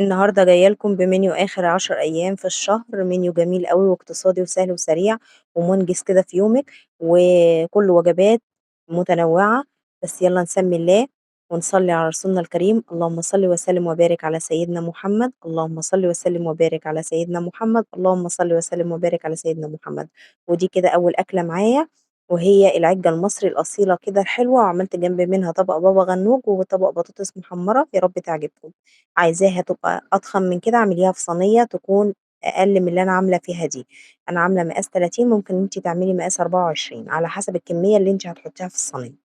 النهارده جاية لكم بمنيو آخر 10 أيام في الشهر، منيو جميل أوي واقتصادي وسهل وسريع ومنجز كده في يومِك، وكُلّه وجبات متنوعة، بس يالّا نسمّي الله ونصلّي على رسولنا الكريم، اللهم صل وسلم وبارك على سيدنا محمد، اللهم صل وسلم وبارك على سيدنا محمد، اللهم صل وسلم وبارك على سيدنا محمد. ودي كده أول أكلة معايا، وهي العِجّة المصري الأصيلة كده الحلوة، وعملت جنب منها طبق بابا غنوج وطبق بطاطس محمرة، يا رب تعجبكم. عايزاها تبقى أضخم من كده اعمليها في صينية تكون أقل من اللي أنا عاملة فيها دي، أنا عاملة مقاس 30 ممكن أنتِ تعملي مقاس 24 على حسب الكمية اللي أنتِ هتحطيها في الصينية.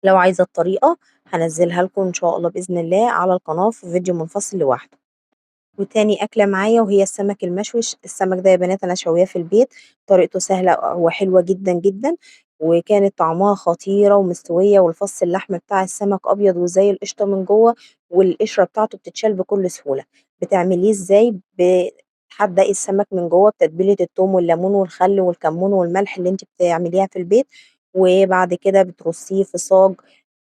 لو عايزة الطريقة هانزّلها لكم إن شاء الله بإذن الله على القناة في فيديو منفصل لوحده. وتاني أكلة معايا وهي السمك المشوي، السمك ده يا بنات أنا شاوياه في البيت، طريقته سهلة وحلوة جدًا، جدًا، وكانت طعمها خطيرة ومستوية والفص اللحم بتاع السمك أبيض وزي القشطة من جوّه، والقشرة بتاعته بتتشال بكل سهولة. بتعمليه إزاي؟ بتحدّقي السمك من جوّه بتتبيلة التوم والليمون والخل والكمون والملح اللي أنتِ بتعمليها في البيت، وبعد كده بترصيه في صاج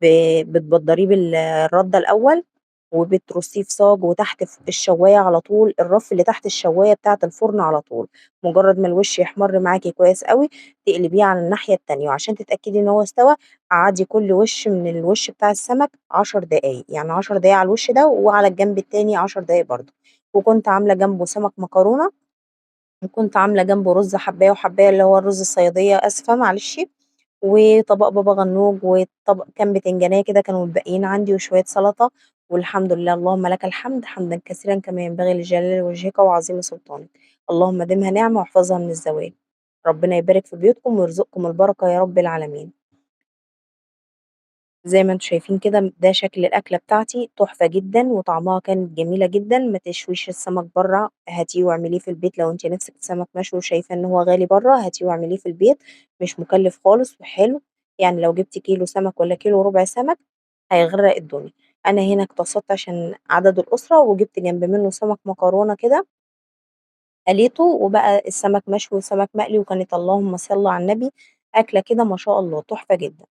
ب بتبدّريه الردة الأول وبترصيه في صاج وتحت الشواية على طول، الرف اللي تحت الشواية بتاعة الفرن على طول، مجرد ما الوش يحمر معاكِ كويس أوي، تقلبيه على الناحية التانية، وعشان تتأكدي إن هو استوى قعّدي كل وش من الوش بتاع السمك 10 دقايق، يعني 10 دقايق على الوش ده وعلى الجنب التاني 10 دقايق برضه، وكنت عاملة جنبه سمك مكرونة، وكنت عاملة جنبه رز حبّاية وحبّاية اللي هو الرز الصيادية آسفة معلش، وطبق بابا غنوج وطبق كام بتنجانية كده كانوا متبقيين عندي وشوية سلطة، والحمد لله اللهم لك الحمد حمدًا كثيرًا كما ينبغي لجلال وجهك وعظيم سلطانك، اللهم أديمها نعمة واحفظها من الزوال، ربنا يبارك في بيوتكم ويرزقكم البركة يا رب العالمين. زي ما أنتم شايفين كده ده شكل الأكلة بتاعتي، تحفة جدًا وطعمها كانت جميلة جدًا، ما تشويش السمك برّه، هاتيه واعمليه في البيت لو أنتِ نِفْسِك في سمك مشوي وشايفاه إن هو غالي برّه، هاتيه واعمليه في البيت، مش مكلِّف خالص وحلو، يعني لو جبتِ كيلو سمك والّا كيلو وربع سمك هيغرّق الدنيا. أنا هنا اقتصدت عشان عدد الأسرة وجبت جنب منه سمك مكرونة كده قليته وبقى السمك مشوي وسمك مقلي وكانت اللهم صل على النبي، أكلة كده ما شاء الله تحفة جدًا.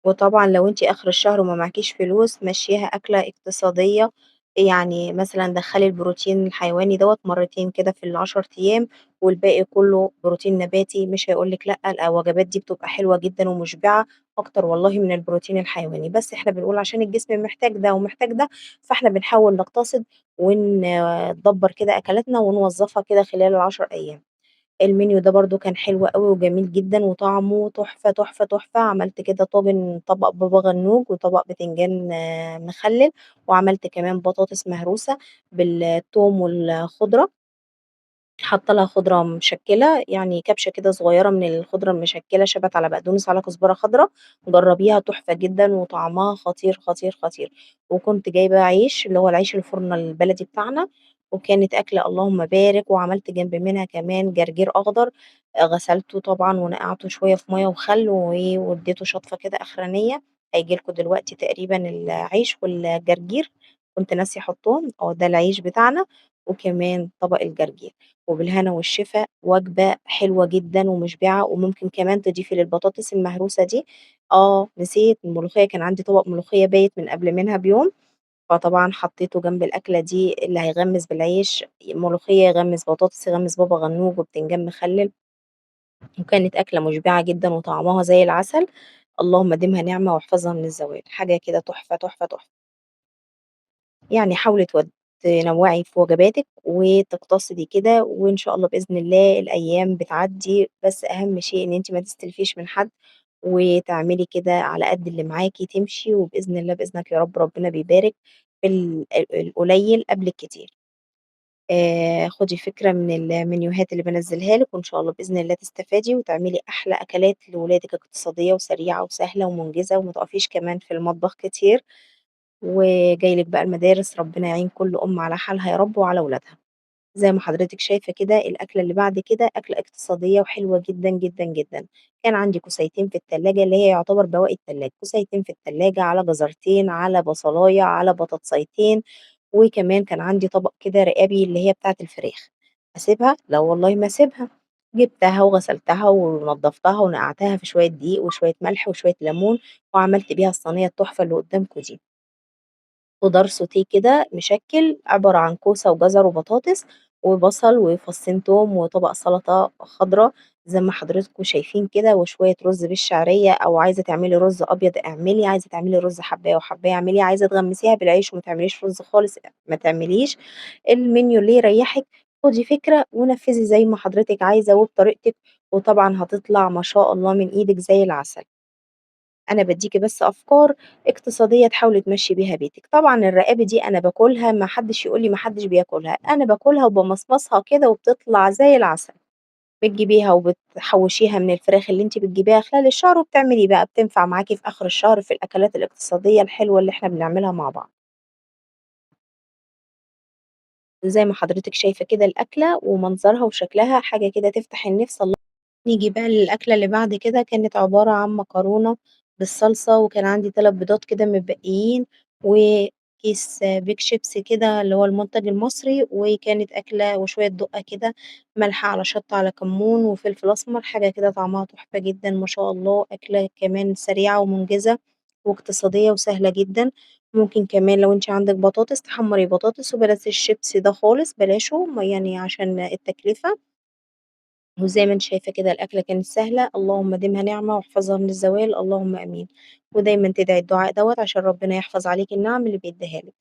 وطبعًا لو أنتِ آخر الشهر وما معاكيش فلوس مشّياها أكلة اقتصادية، يعني مثلًا دخّلي البروتين الحيواني دوّة مرتين كده في ال10 أيام، والباقي كلّه بروتين نباتي، مش هيقول لِك لأ، الوجبات دي بتبقى حلوة جدًا ومشبعة أكتر والله من البروتين الحيواني، بس إحنا بنقول عشان الجسم محتاج ده ومحتاج ده، فإحنا بنحاول نقتصد ندبّر كده أكلاتنا ونوظّفها كده خلال ال10 أيام. المنيو ده برضه كان حلو أوي وجميل جدًا وطعمه تحفة، تحفة، تحفة، عملت كده طاجن طبق بابا غنوج وطبق بتنجان مخلل، وعملت كمان بطاطس مهروسة بالثوم والخضرة، حاطة لها خضرة مشكّلة، يعني كبشة كده صغيرة من الخضرة المشكّلة شبت على بقدونس على كزبرة خضرا، جرّبيها تحفة جدًا وطعمها خطير، خطير، خطير. وكنت جايبة عيش اللي هو العيش الفرن البلدي بتاعنا، وكانت أكلة اللهم بارك، وعملت جنب منها كمان جرجير أخضر، غسلته طبعًا ونقعته شوية في مَيّة وخل واديته شطفة كده أخرانية، هييجي لكم دلوقتي تقريبًا العيش والجرجير، كنت ناسية أحطهم، ده العيش بتاعنا، وكمان طبق الجرجير. وبالهنا والشفا، وجبة حلوة جدًا ومشبعة، وممكن كمان تضيفي للبطاطس المهروسة دي نسيت الملوخية، كان عندي طبق ملوخية بايت من قبل منها بيوم، فطبعًا حطيته جنب الأكلة دي اللي هيغمّس بالعيش ملوخية، يغمّس بطاطس، يغمّس بابا غنوج وبتنجان مخلل، وكانت أكلة مشبعة جدًا وطعمها زي العسل، اللهم ديمها نعمة واحفظها من الزوال، حاجة كده تحفة، تحفة، تحفة. يعني حاولي تنوّعي في وجباتِك وتقتصدي كده، وإن شاء الله بإذن الله الأيام بتعدّي، بس أهم شيء إن أنتِ ما تستلفيش من حد، وتعملي كده على قد اللي معاكِ تمشي، وبإذن الله بإذنك يا رب ربنا بيبارك في القليل قبل الكتير. خدي فكرة من المنيوهات اللي بانزّلها لِك، وإن شاء الله بإذن الله تستفادي وتعملي أحلى أكلات لولادِك اقتصادية وسريعة وسهلة ومنجزة، وما تقفيش كمان في المطبخ كتير. وجاي لِك بقى المدارس، ربنا يعين كل أم على حالها يا رب وعلى ولادها. زي ما حضرتِك شايفة كده الأكلة اللي بعد كده أكلة اقتصادية وحلوة جدًا، جدًا، جدًا. كان عندي كوسيتين في التلاجة اللي هي يعتبر بواقي التلاجة، كوسيتين في التلاجة، على جزرتين، على بصلاية، على بطاطسيتين، وكمان كان عندي طبق كده رقابي اللي هي بتاعة الفراخ. أسيبها؟ لا والله ما أسيبها. جبتها وغسلتها ونضفتها ونقعتها في شوية دقيق وشوية ملح وشوية ليمون، وعملت بيها الصينية التحفة اللي قدامكم دي. خضار sauté كده مشكِّل عبارة عن كوسة وجزر وبطاطس وبصل وفصّين توم وطبق سلطة خضرا زي ما حضراتكم شايفين كده، وشوية رُز بالشعرية أو عايزة تعملي رُز أبيض اعملي، عايزة تعملي رُز حبّاية وحبّاية اعملي، عايزة تغمّسيها بالعيش وما تعمليش رُز خالص ما تعمليش، المنيو اللي يريّحِك، خُدي فكرة ونفّذي زي ما حضرتِك عايزة وبطريقتِك، وطبعًا هتطلع ما شاء الله من إيدِك زي العسل. أنا بادّيكِ بس أفكار اقتصادية تحاولي تمشّي بيها بيتِك، طبعًا الرقابي دي أنا باكلها ما حدّش يقول لي ما حدّش بياكلها، أنا باكلها وبامصمصها كده وبتطلع زي العسل، بتجيبيها وبتحوّشيها من الفراخ اللي أنتِ بتجيبيها خلال الشهر وبتعملي بقى بتنفع معاكِ في آخر الشهر في الأكلات الاقتصادية الحلوة اللي إحنا بنعملها مع بعض. زي ما حضرتِك شايفة كده الأكلة ومنظرها وشكلها حاجة كده تفتح النِفس نيجي بقى للأكلة اللي بعد كده، كانت عبارة عن مكرونة بالصلصة، وكان عندي 3 بيضات كده متبقيين، وكيس بيك شيبسي كده اللي هو المنتج المصري، وكانت أكلة وشوية دقة كده، ملح على شطة على كمون وفلفل أسمر، حاجة كده طعمها تحفة جدًا ما شاء الله، أكلة كمان سريعة ومنجزة واقتصادية وسهلة جدًا، ممكن كمان لو أنتِ عندِك بطاطس تحمّري بطاطس وبلاش الشيبسي ده خالص بلاشه، يعني عشان التكلفة. وزي ما أنتِ شايفة كده الأكلة كانت سهلة، اللهم ديمها نعمة واحفظها من الزوال، اللهم آمين. ودايمًا تدعي الدعاء دوّة عشان ربنا يحفظ عليكِ النعم اللي بيدّيها لِك.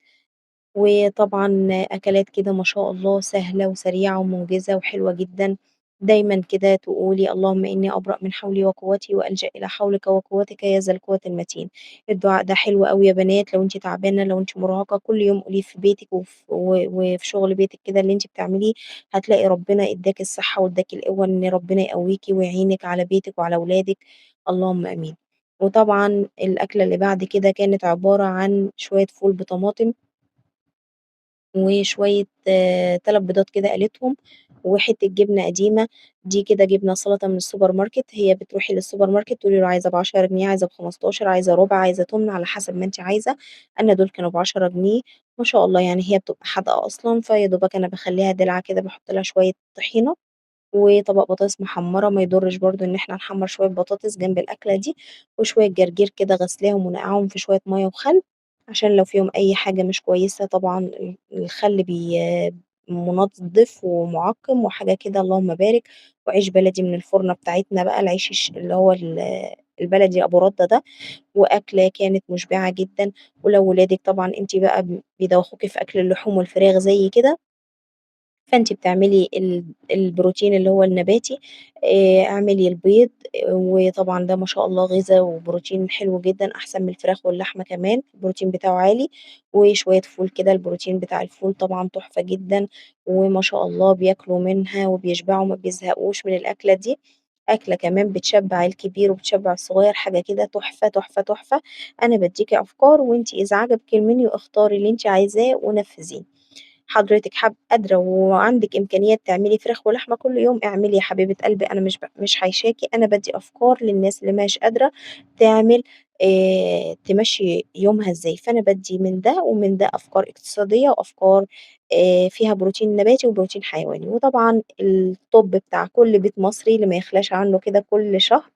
وطبعًا أكلات كده ما شاء الله سهلة وسريعة ومنجزة وحلوة جدًا، دايمًا كده تقولي اللهم إني أبرأ من حولي وقوتي وألجأ إلى حولك وقوتك يا ذا القوة المتين، الدعاء ده حلو أوي يا بنات لو أنتِ تعبانة، لو أنتِ مرهقة، كل يوم قوليه في بيتِك وفي شغل بيتِك كده اللي أنتِ بتعمليه، هتلاقي ربنا ادّاكِ الصحة وادّاكِ القوة إن ربنا يقويكِ ويعينِك على بيتِك وعلى ولادِك، اللهم آمين. وطبعًا الأكلة اللي بعد كده كانت عبارة عن شوية فول بطماطم وشوية 3 بيضات كده قليتهم، وحتّة جبنة قديمة، دي كده جبنة سَلطة من السوبر ماركت، هي بتروحي للسوبر ماركت تقولي له عايزة ب10 جنيه، عايزة ب15، عايزة ربع، عايزة تُمن، على حسب ما أنتِ عايزة، أنا دول كانوا ب10 جنيه، ما شاء الله يعني هي بتبقى حادقة أصلًا، فيا دوبك أنا باخلّيها دلعة كده باحط لها شوية طحينة وطبق بطاطس محمّرة، ما يضرش برضه إن إحنا نحمّر شوية بطاطس جنب الأكلة دي، وشوية جرجير كده غاسلاهم وناقعاهم في شوية مَيّة وخل، عشان لو فيهم أي حاجة مش كويسة طبعًا الخل منضّف ومُعقّم وحاجة كده اللهم بارك، وعيش بلدي من الفرنة بتاعتنا بقى العيش اللي هو البلدي أبو ردة ده، وأكلة كانت مُشبعة جدًا، ولو ولادِك طبعًا أنتِ بقى بيدوّخوكِ في أكل اللحوم والفراخ زيي كده فأنتِ بتعملي البروتين اللي هو النباتي، اعملي البيض وطبعًا ده ما شاء الله غذا وبروتين حلو جدًا أحسن من الفراخ واللحمة كمان، البروتين بتاعه عالي، وشوية فول كده البروتين بتاع الفول طبعًا تحفة جدًا، وما شاء الله بياكلوا منها وبيشبعوا ما بيزهقوش من الأكلة دي، أكلة كمان بتشبّع الكبير وبتشبّع الصغير، حاجة كده تحفة، تحفة، تحفة، أنا بادّيكِ أفكار وأنتِ إذا عجبِك المنيو اختاري اللي أنتِ عايزاه ونفّذيه. حضرتِك قادرة وعندِك إمكانيات تعملي فراخ ولحمة كل يوم، اعملي يا حبيبة قلبي أنا مش حايشاكِ، أنا بادّي أفكار للناس اللي ما هياش قادرة تعمل تمشّي يومها إزاي، فأنا بادّي من ده ومن ده أفكار اقتصادية وأفكار فيها بروتين نباتي وبروتين حيواني، وطبعًا الTop بتاع كل بيت مصري اللي ما يخلاش عنه كده كل شهر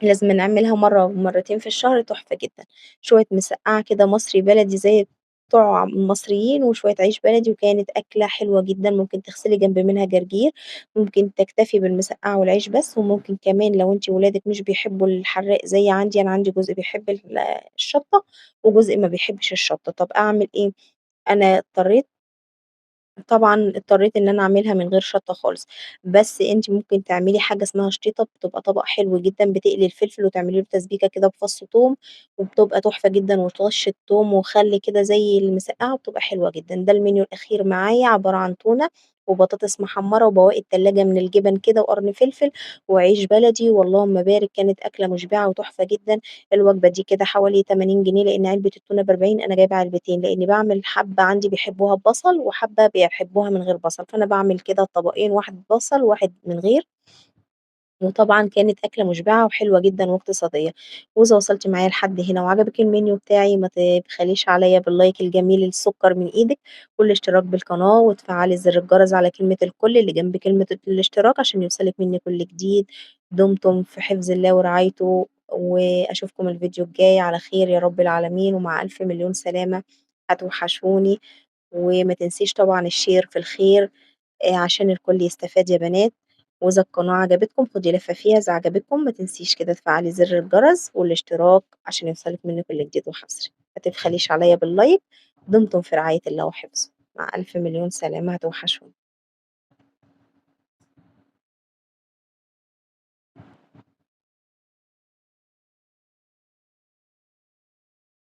لازمًا نعملها مرّة ومرّتين في الشهر تحفة جدًا، شوية مسقعة كده مصري بلدي زي بتوع المصريين وشوية عيش بلدي، وكانت أكلة حلوة جدًا، ممكن تغسلي جنب منها جرجير، ممكن تكتفي بالمسقعة والعيش بس، وممكن كمان لو أنتِ ولادِك مش بيحبوا الحراق زي عندي، أنا عندي جزء بيحب الشطة وجزء ما بيحبش الشطة، طب أعمل إيه؟ أنا اضطريت إن أنا أعملها من غير شطة خالص، بس أنتِ ممكن تعملي حاجة اسمها شطيطة بتبقى طبق حلو جدًا، بتقلي الفلفل وتعملي له تسبيكة كده بفص توم، وبتبقى تحفة جدًا وطشة توم وخل كده زي المسقعة وبتبقى حلوة جدًا، ده المنيو الأخير معايا عبارة عن تونة وبطاطس محمرة وبواقي التلاجة من الجبن كده وقرن فلفل وعيش بلدي، واللهم بارك كانت أكلة مشبعة وتحفة جدًا، الوجبة دي كده حوالي 80 جنيه لإن علبة التونة ب40 أنا جايبة علبتين، لإني باعمل حبّة عندي بيحبوها ببصل وحبّة بيحبوها من غير بصل، فأنا باعمل كده طبقين واحد ببصل وواحد من غير، وطبعًا كانت أكلة مشبعة وحلوة جدًا واقتصادية، وإذا وصلتِ معايا لحد هنا وعجبِك المنيو بتاعي ما تبخليش عليَّ باللايك الجميل السُكّر من إيدِك، والاشتراك بالقناة وتفعّلي زر الجرس على كلمة الكل اللي جنب كلمة الاشتراك عشان يوصلِك مني كل جديد، دمتم في حفظ الله ورعايته، وأشوفكم الفيديو الجاي على خير يا رب العالمين، ومع ألف مليون سلامة. هتوحشوني، وما تنسيش طبعًا الshare في الخير عشان الكل يستفاد يا بنات، وإذا القناة عجبتكم خدي لفة فيها، إذا عجبتكم ما تنسيش كده تفعّلي زر الجرس والاشتراك عشان يوصلِك منّي كل جديد وحصري، ما تبخليش عليَّ باللايك، دمتم في رعاية الله وحفظه، مع ألف مليون سلامة هتوحشوني.